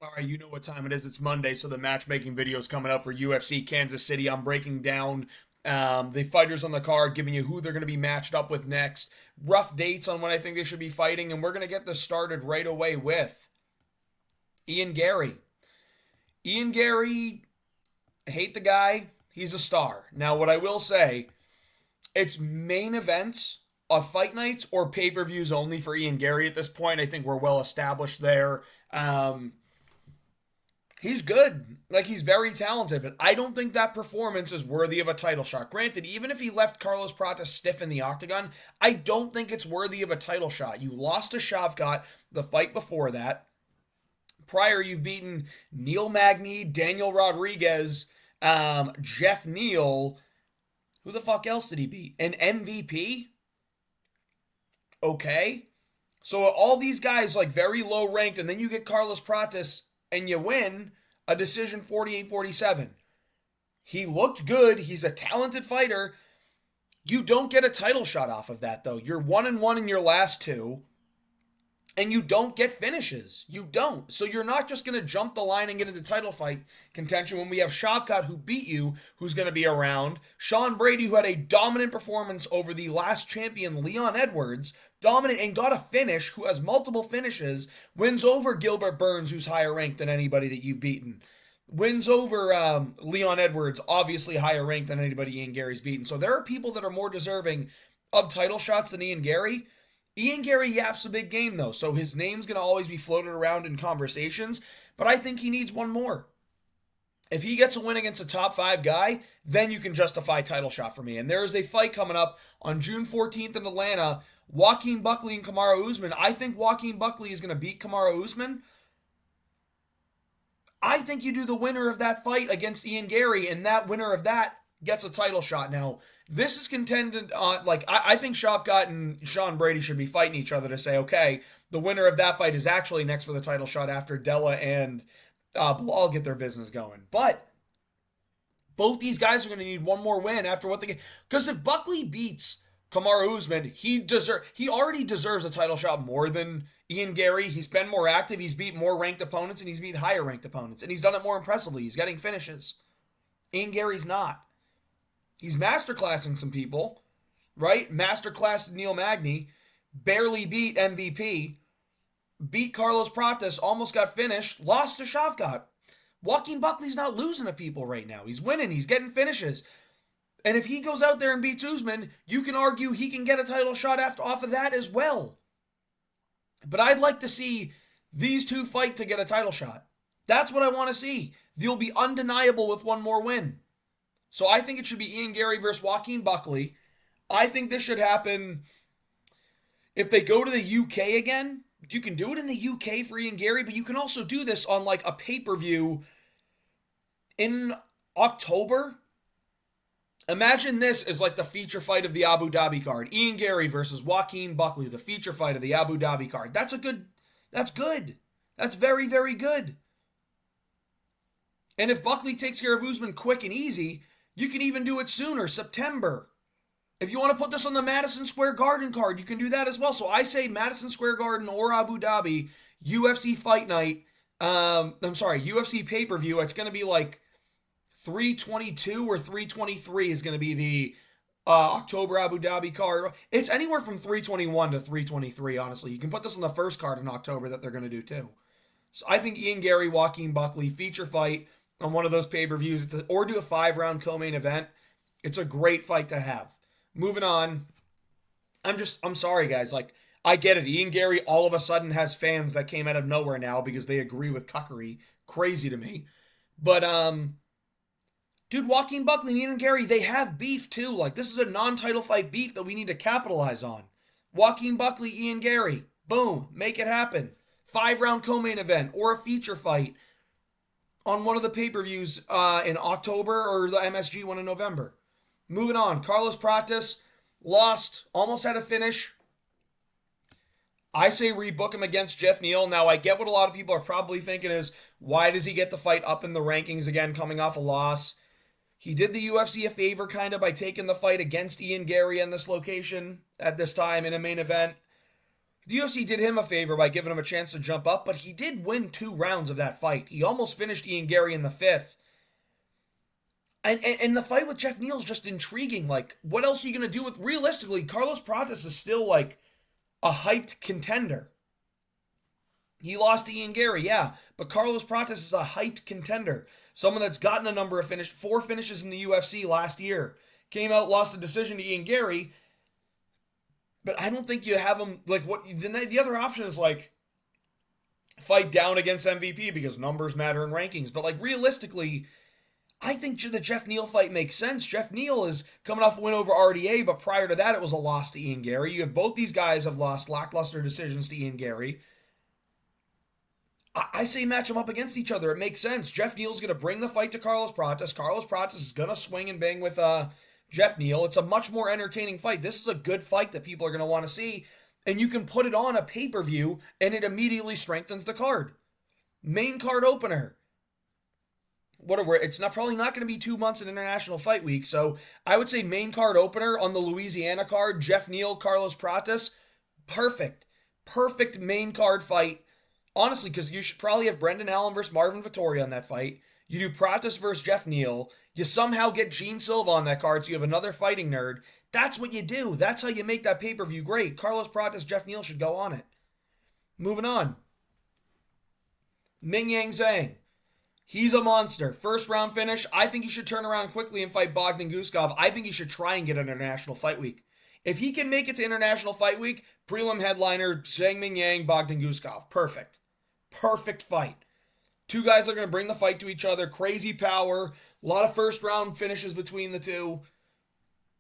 All right, you know what time it is. It's Monday, so the matchmaking video is coming up for UFC Kansas City. I'm breaking down the fighters on the card, giving you who they're going to be matched up with next, rough dates on when I think they should be fighting, and we're going to get this started right away with Ian Garry. Ian Garry, hate the guy. He's a star. Now, what I will say, it's main events of fight nights or pay-per-views only for Ian Garry at this point. I think we're well established there. He's good. Like, he's very talented, but I don't think that performance is worthy of a title shot. Granted, even if he left Carlos Prates stiff in the octagon, I don't think it's worthy of a title shot. You lost to Shavkat the fight before that. Prior, you've beaten Neil Magny, Daniel Rodriguez, Jeff Neal. Who the fuck else did he beat? An MVP? Okay. So all these guys, like, very low ranked, and then you get Carlos Prates and you win a decision 48-47. He looked good. He's a talented fighter. You don't get a title shot off of that, though. You're 1-1 in your last two, and you don't get finishes. You don't. So you're not just going to jump the line and get into title fight contention when we have Shavkat, who beat you, who's going to be around. Sean Brady, who had a dominant performance over the last champion, Leon Edwards, dominant and got a finish, who has multiple finishes, wins over Gilbert Burns, who's higher ranked than anybody that you've beaten. Wins over Leon Edwards, obviously higher ranked than anybody Ian Garry's beaten. So there are people that are more deserving of title shots than Ian Garry. Ian Garry yaps a big game, though, so his name's going to always be floated around in conversations, but I think he needs one more. If he gets a win against a top 5 guy, then you can justify title shot for me. And there is a fight coming up on June 14th in Atlanta, Joaquin Buckley and Kamaru Usman. I think Joaquin Buckley is going to beat Kamaru Usman. I think you do the winner of that fight against Ian Garry, and that winner of that gets a title shot. Now, this is contended on, I think Shavkat and Sean Brady should be fighting each other to say, okay, the winner of that fight is actually next for the title shot after Della and Bilal get their business going. But both these guys are going to need one more win after what they get. Because if Buckley beats Kamaru Usman, he already deserves a title shot more than Ian Garry. He's been more active. He's beat more ranked opponents, and he's beat higher ranked opponents. And he's done it more impressively. He's getting finishes. Ian Garry's not. He's masterclassing some people, right? Masterclassed Neil Magny, barely beat MVP, beat Carlos Prates, almost got finished, lost to Shavkat. Joaquin Buckley's not losing to people right now. He's winning. He's getting finishes. And if he goes out there and beats Usman, you can argue he can get a title shot off of that as well. But I'd like to see these two fight to get a title shot. That's what I want to see. They'll be undeniable with one more win. So I think it should be Ian Garry versus Joaquin Buckley. I think this should happen if they go to the UK again. You can do it in the UK for Ian Garry, but you can also do this on like a pay-per-view in October. Imagine this as like the feature fight of the Abu Dhabi card. Ian Garry versus Joaquin Buckley, the feature fight of the Abu Dhabi card. That's good. That's very, very good. And if Buckley takes care of Usman quick and easy, you can even do it sooner, September. If you want to put this on the Madison Square Garden card, you can do that as well. So I say Madison Square Garden or Abu Dhabi, UFC Fight Night, UFC pay-per-view. It's going to be like 322 or 323 is going to be the October Abu Dhabi card. It's anywhere from 321 to 323, honestly. You can put this on the first card in October that they're going to do too. So I think Ian Garry, Joaquin Buckley, feature fight on one of those pay-per-views, or do a 5-round co-main event. It's a great fight to have. Moving on. I'm sorry, guys. Like, I get it. Ian Garry all of a sudden has fans that came out of nowhere now because they agree with cuckery. Crazy to me. But, dude, Joaquin Buckley and Ian Garry, they have beef too. Like, this is a non-title fight beef that we need to capitalize on. Joaquin Buckley, Ian Garry. Boom. Make it happen. 5-round co-main event or a feature fight on one of the pay-per-views in October or the MSG one in November. Moving on. Carlos Prates lost. Almost had a finish. I say rebook him against Jeff Neal. Now, I get what a lot of people are probably thinking is, why does he get to fight up in the rankings again coming off a loss? He did the UFC a favor kind of by taking the fight against Ian Garry in this location at this time in a main event. The UFC did him a favor by giving him a chance to jump up, but he did win 2 rounds of that fight. He almost finished Ian Garry in the fifth. And the fight with Jeff Neal's just intriguing. Like, what else are you going to do with... Realistically, Carlos Prates is still, like, a hyped contender. He lost to Ian Garry, yeah, but Carlos Prates is a hyped contender. Someone that's gotten a number of 4 finishes in the UFC last year. Came out, lost a decision to Ian Garry, but I don't think you have him... Like, what the other option is, like, fight down against MVP because numbers matter in rankings. But, like, realistically... I think the Jeff Neal fight makes sense. Jeff Neal is coming off a win over RDA, but prior to that, it was a loss to Ian Garry. You have both these guys have lost lackluster decisions to Ian Garry. I say match them up against each other. It makes sense. Jeff Neal's going to bring the fight to Carlos Prates. Carlos Prates is going to swing and bang with Jeff Neal. It's a much more entertaining fight. This is a good fight that people are going to want to see, and you can put it on a pay-per-view, and it immediately strengthens the card. Main card opener. It's probably not going to be 2 months in International Fight Week, so I would say main card opener on the Louisiana card, Jeff Neal, Carlos Prates, perfect main card fight, honestly, because you should probably have Brendan Allen versus Marvin Vettori on that fight. You do Prates versus Jeff Neal, you somehow get Gene Silva on that card, so you have another fighting nerd. That's what you do. That's how you make that pay-per-view great. Carlos Prates, Jeff Neal should go on it. Moving on. Ming Yang Zhang. He's a monster. First round finish. I think he should turn around quickly and fight Bogdan Guskov. I think he should try and get an International Fight Week. If he can make it to International Fight Week, prelim headliner, Zhang Ming Yang, Bogdan Guskov. Perfect. Perfect fight. 2 guys are going to bring the fight to each other. Crazy power. A lot of first round finishes between the two.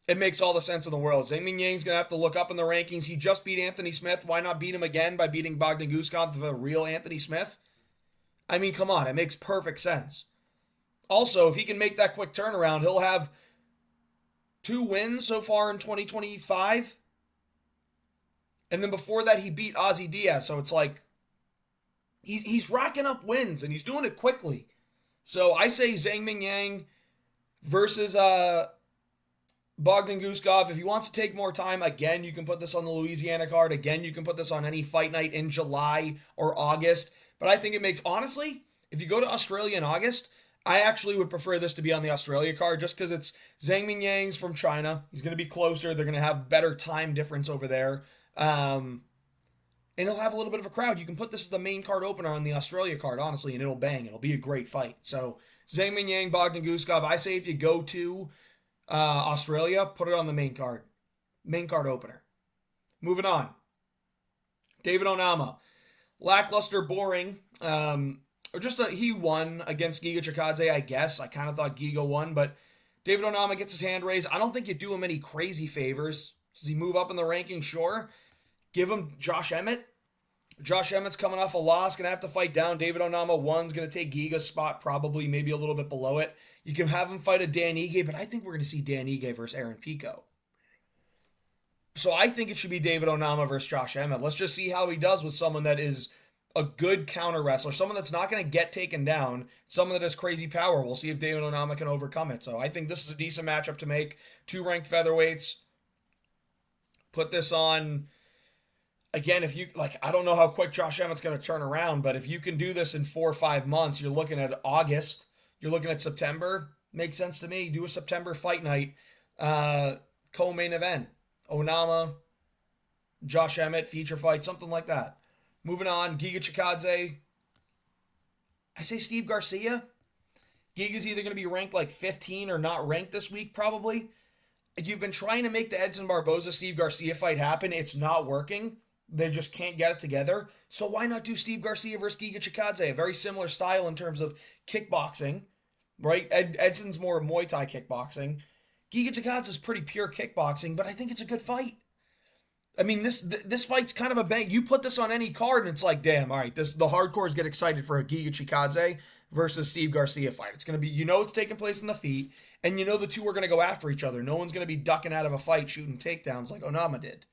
It makes all the sense in the world. Zhang Ming Yang's going to have to look up in the rankings. He just beat Anthony Smith. Why not beat him again by beating Bogdan Guskov, the real Anthony Smith? I mean, come on, it makes perfect sense. Also, if he can make that quick turnaround, he'll have 2 wins so far in 2025. And then before that, he beat Ozzy Diaz. So it's like, he's racking up wins, and he's doing it quickly. So I say Zhang Ming Yang versus Bogdan Guskov. If he wants to take more time, again, you can put this on the Louisiana card. Again, you can put this on any fight night in July or August. But I think it makes, honestly, if you go to Australia in August, I actually would prefer this to be on the Australia card just because it's Zhang Ming Yang's from China. He's going to be closer. They're going to have better time difference over there. And he'll have a little bit of a crowd. You can put this as the main card opener on the Australia card, honestly, and it'll bang. It'll be a great fight. So Zhang Ming Yang, Bogdan Guskov, I say if you go to Australia, put it on the main card. Main card opener. Moving on. David Onama. Lackluster, boring. He won against Giga Chikadze, I guess. I kind of thought Giga won, but David Onama gets his hand raised. I don't think you do him any crazy favors. Does he move up in the rankings? Sure. Give him Josh Emmett. Josh Emmett's coming off a loss, going to have to fight down. David Onama, one's going to take Giga's spot, probably, maybe a little bit below it. You can have him fight a Dan Ige, but I think we're going to see Dan Ige versus Aaron Pico. So I think it should be David Onama versus Josh Emmett. Let's just see how he does with someone that is a good counter wrestler, someone that's not going to get taken down, someone that has crazy power. We'll see if David Onama can overcome it. So I think this is a decent matchup to make. 2 ranked featherweights. Put this on, again, if you, I don't know how quick Josh Emmett's going to turn around, but if you can do this in 4 or 5 months, you're looking at August, you're looking at September, makes sense to me. Do a September fight night, co-main event. Onama, Josh Emmett, feature fight, something like that. Moving on, Giga Chikadze. I say Steve Garcia. Giga's either going to be ranked 15 or not ranked this week, probably. You've been trying to make the Edson Barboza-Steve Garcia fight happen. It's not working. They just can't get it together. So why not do Steve Garcia versus Giga Chikadze? A very similar style in terms of kickboxing, right? Edson's more Muay Thai kickboxing. Giga Chikadze is pretty pure kickboxing, but I think it's a good fight. I mean, this fight's kind of a bang. You put this on any card, and it's like, damn, all right, the hardcores get excited for a Giga Chikadze versus Steve Garcia fight. It's going to be, it's taking place in the feet, and the two are going to go after each other. No one's going to be ducking out of a fight, shooting takedowns like Onama did.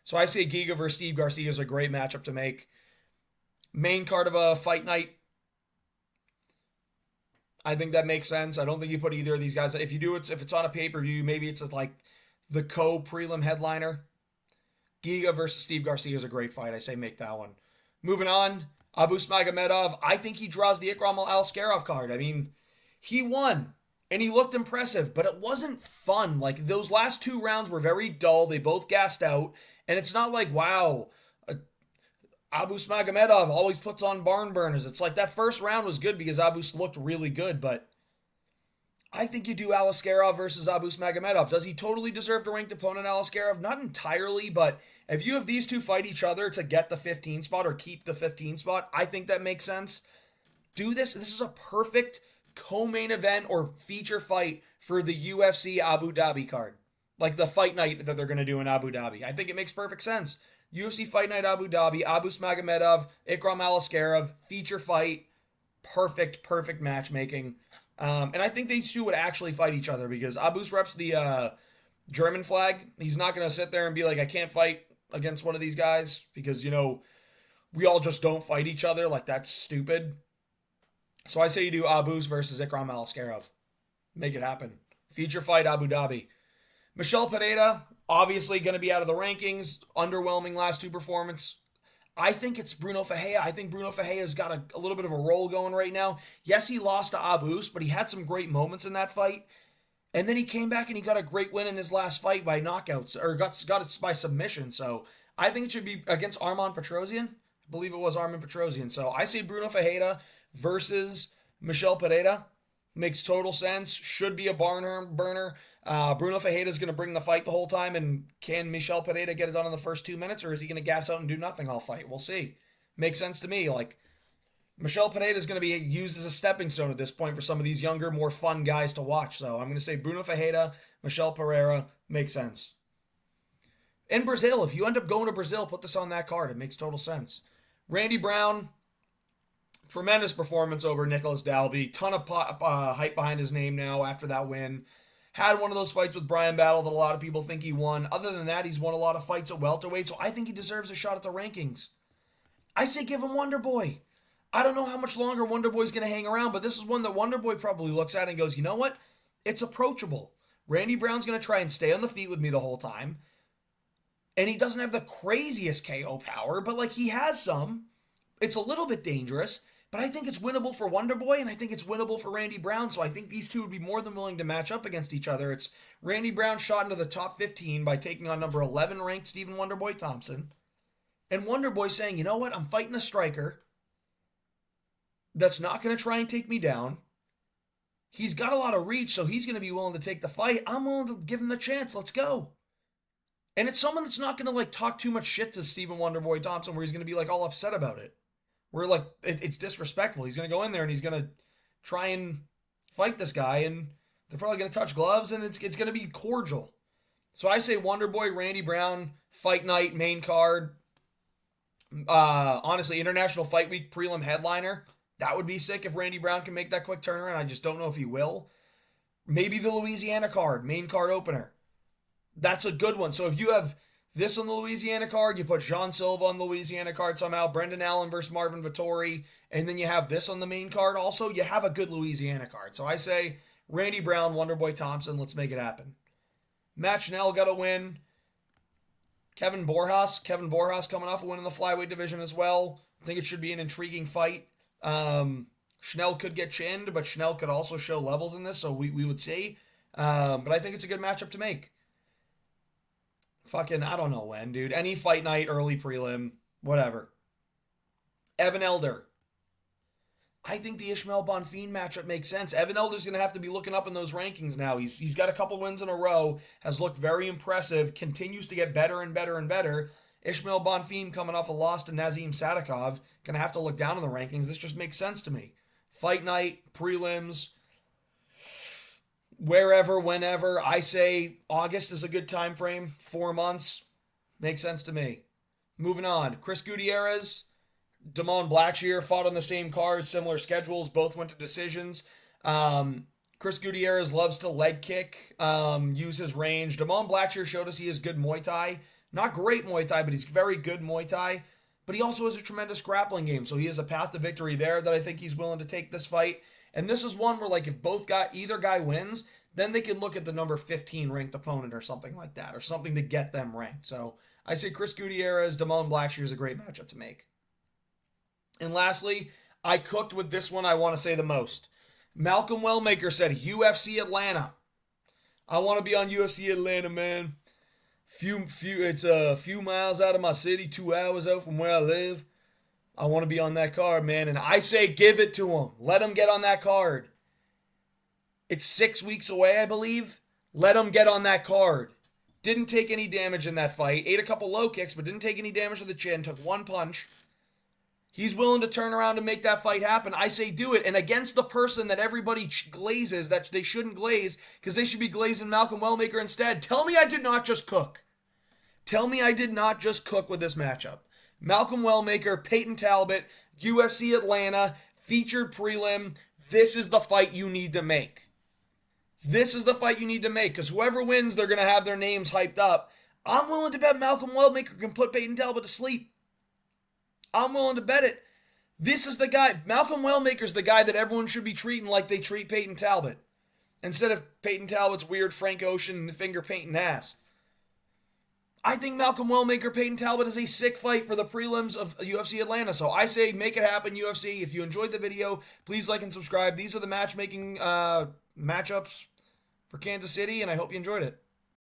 So I say Giga versus Steve Garcia is a great matchup to make. Main card of a fight night, I think that makes sense. I don't think you put either of these guys. If you do it, if it's on a pay-per-view, maybe it's the co-prelim headliner. Giga versus Steve Garcia is a great fight. I say make that one. Moving on, Abus Magomedov. I think he draws the Ikram Al-Askarov card. I mean, he won, and he looked impressive, but it wasn't fun. Like, those last 2 rounds were very dull. They both gassed out, and it's not like, wow, Abus Magomedov always puts on barn burners. It's like that first round was good because Abus looked really good, but I think you do Alaskarov versus Abus Magomedov. Does he totally deserve to ranked opponent, Alaskarov? Not entirely, but if you have these two fight each other to get the 15 spot or keep the 15 spot, I think that makes sense. Do this. This is a perfect co-main event or feature fight for the UFC Abu Dhabi card. Like the fight night that they're going to do in Abu Dhabi. I think it makes perfect sense. UFC Fight Night Abu Dhabi, Abus Magomedov, Ikram Alaskarov, feature fight. Perfect matchmaking. And I think these two would actually fight each other because Abus reps the German flag. He's not going to sit there and be like, I can't fight against one of these guys because, we all just don't fight each other. Like, that's stupid. So I say you do Abus versus Ikram Alaskarov. Make it happen. Feature fight Abu Dhabi. Michel Pereira, obviously going to be out of the rankings. Underwhelming last 2 performance. I think it's Bruno Ferreira. I think Bruno Ferreira's got a little bit of a roll going right now. Yes, he lost to Abus, but he had some great moments in that fight. And then he came back and he got a great win in his last fight by knockouts, or got it by submission. So I think it should be against Arman Petrosian. I believe it was Arman Petrosian. So I say Bruno Ferreira versus Michel Pereira. Makes total sense. Should be a barn burner. Bruno Ferreira is going to bring the fight the whole time, and can Michel Pereira get it done in the first 2 minutes, or is he going to gas out and do nothing all fight? We'll see. Makes sense to me. Like, Michel Pereira is going to be used as a stepping stone at this point for some of these younger, more fun guys to watch. So I'm going to say Bruno Ferreira, Michel Pereira. Makes sense. In Brazil, if you end up going to Brazil, put this on that card. It makes total sense. Randy Brown, tremendous performance over Nicholas Dalby. Ton of hype behind his name now after that win. Had one of those fights with Brian Battle that a lot of people think he won. Other than that, he's won a lot of fights at welterweight, so I think he deserves a shot at the rankings. I say give him Wonder Boy. I don't know how much longer Wonder Boy's going to hang around, but this is one that Wonder Boy probably looks at and goes, you know what? It's approachable. Randy Brown's going to try and stay on the feet with me the whole time. And he doesn't have the craziest KO power, but like he has some. It's a little bit dangerous. But I think it's winnable for Wonder Boy, and I think it's winnable for Randy Brown, so I think these two would be more than willing to match up against each other. It's Randy Brown shot into the top 15 by taking on number 11 ranked Stephen Wonder Boy Thompson. And Wonder Boy saying, you know what, I'm fighting a striker that's not going to try and take me down. He's got a lot of reach, so he's going to be willing to take the fight. I'm willing to give him the chance. Let's go. And it's someone that's not going to talk too much shit to Stephen Wonder Boy Thompson where he's going to be all upset about it. Where it's disrespectful. He's going to go in there and he's going to try and fight this guy, and they're probably going to touch gloves, and it's going to be cordial. So I say Wonder Boy, Randy Brown, fight night, main card. Honestly, International Fight Week prelim headliner. That would be sick if Randy Brown can make that quick turnaround. I just don't know if he will. Maybe the Louisiana card, main card opener. That's a good one. So if you have this on the Louisiana card, you put Jean Silva on the Louisiana card somehow, Brendan Allen versus Marvin Vettori, and then you have this on the main card also, you have a good Louisiana card. So I say Randy Brown, Wonderboy Thompson, let's make it happen. Matt Schnell got a win. Kevin Borjas coming off a win in the flyweight division as well. I think it should be an intriguing fight. Schnell could get chinned, but Schnell could also show levels in this, so we would see. But I think it's a good matchup to make. Fucking, I don't know when, dude. Any fight night, early prelim, whatever. Evan Elder. I think the Ishmael Bonfim matchup makes sense. Evan Elder's going to have to be looking up in those rankings now. He's got a couple wins in a row, has looked very impressive, continues to get better and better and better. Ishmael Bonfim coming off a loss to Nazim Sadikov, going to have to look down in the rankings. This just makes sense to me. Fight night, prelims, wherever, whenever. I say August is a good time frame. 4 months. Makes sense to me. Moving on. Chris Gutierrez, Damon Blackshear fought on the same card, similar schedules, both went to decisions. Chris Gutierrez loves to leg kick, use his range. Damon Blackshear showed us he has good Muay Thai. Not great Muay Thai, but he's very good Muay Thai. But he also has a tremendous grappling game, so he has a path to victory there that I think he's willing to take this fight. And this is one where, if either guy wins, then they can look at the number 15 ranked opponent or something like that, or something to get them ranked. So I say Chris Gutierrez, Damone Blackshear is a great matchup to make. And lastly, I cooked with this one I want to say the most. Malcolm Wellmaker said UFC Atlanta. I want to be on UFC Atlanta, man. It's a few miles out of my city, 2 hours out from where I live. I want to be on that card, man. And I say give it to him. Let him get on that card. It's 6 weeks away, I believe. Let him get on that card. Didn't take any damage in that fight. Ate a couple low kicks, but didn't take any damage to the chin. Took one punch. He's willing to turn around and make that fight happen. I say do it. And against the person that everybody glazes, that they shouldn't glaze, because they should be glazing Malcolm Wellmaker instead. Tell me I did not just cook. Tell me I did not just cook with this matchup. Malcolm Wellmaker, Peyton Talbot, UFC Atlanta, featured prelim. This is the fight you need to make. This is the fight you need to make, because whoever wins, they're going to have their names hyped up. I'm willing to bet Malcolm Wellmaker can put Peyton Talbot to sleep. I'm willing to bet it. This is the guy. Malcolm Wellmaker's the guy that everyone should be treating like they treat Peyton Talbot, instead of Peyton Talbot's weird Frank Ocean finger painting ass. I think Malcolm Wellmaker, Peyton Talbot is a sick fight for the prelims of UFC Atlanta. So I say make it happen, UFC. If you enjoyed the video, please like and subscribe. These are the matchmaking matchups for Kansas City, and I hope you enjoyed it.